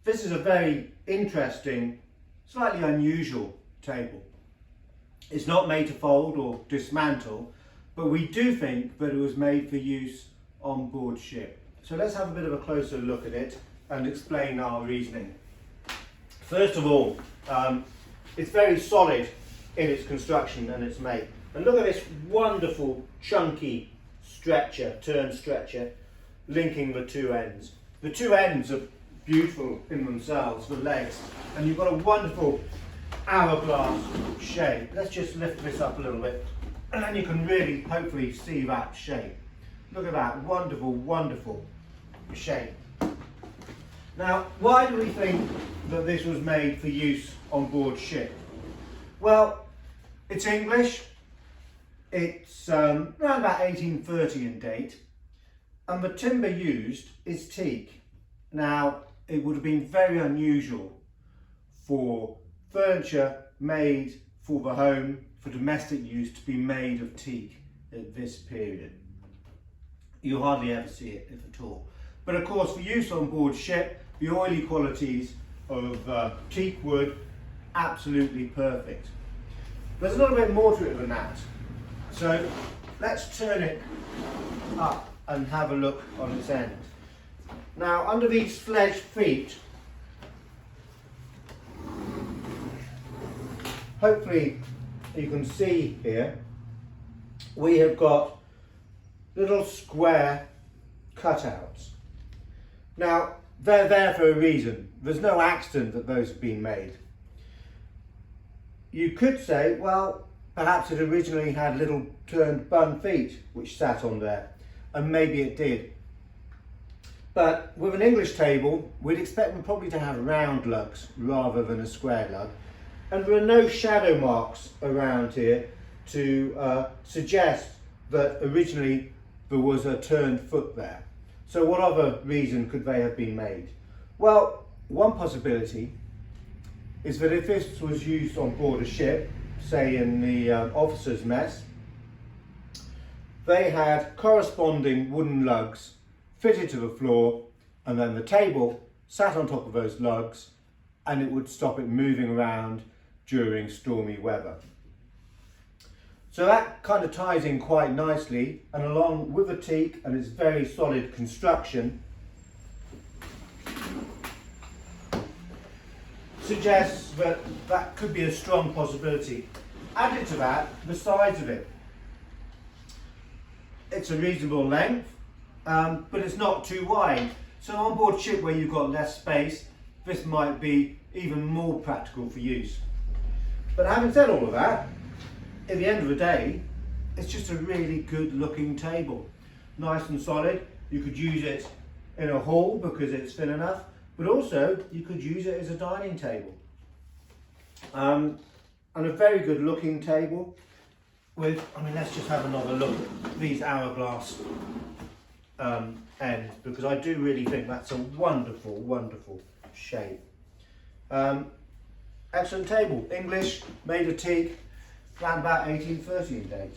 This is a very interesting, slightly unusual table. It's not made to fold or dismantle, but we do think that it was made for use on board ship. So let's have a bit of a closer look at it and explain our reasoning. First of all, it's very solid in its construction and its make. And look at this wonderful chunky stretcher, turn stretcher, linking the two ends. The two ends are beautiful in themselves, the legs, and you've got a wonderful hourglass shape. Let's just lift this up a little bit, and then you can really hopefully see that shape. Look at that wonderful, wonderful shape. Now, why do we think that this was made for use on board ship? Well, it's English. It's around about 1830 in date, and the timber used is teak. Now, it would have been very unusual for furniture made for the home, for domestic use, to be made of teak at this period. You hardly ever see it, if at all. But of course, for use on board ship, the oily qualities of teak wood, absolutely perfect. There's a little bit more to it than that. So let's turn it up and have a look on its end. Now, under these fledged feet, hopefully you can see here, we have got little square cutouts. Now, they're there for a reason. There's no accident that those have been made. You could say, well, perhaps it originally had little turned bun feet which sat on there, and maybe it did. But with an English table, we'd expect them probably to have round lugs rather than a square lug. And there are no shadow marks around here to suggest that originally there was a turned foot there. So what other reason could they have been made? Well, one possibility is that if this was used on board a ship, say in the officers' mess, they had corresponding wooden lugs fitted to the floor, and then the table sat on top of those lugs, and it would stop it moving around during stormy weather. So that kind of ties in quite nicely, and along with the teak and its very solid construction, suggests that that could be a strong possibility. Added to that, the size of it. It's a reasonable length, but it's not too wide. So on board ship where you've got less space, this might be even more practical for use. But having said all of that, at the end of the day, it's just a really good looking table. Nice and solid. You could use it in a hall because it's thin enough, but also you could use it as a dining table. And a very good looking table with, let's just have another look at these hourglass ends, because I do really think that's a wonderful, wonderful shape. Excellent table, English, made of teak, around about 1830 in date.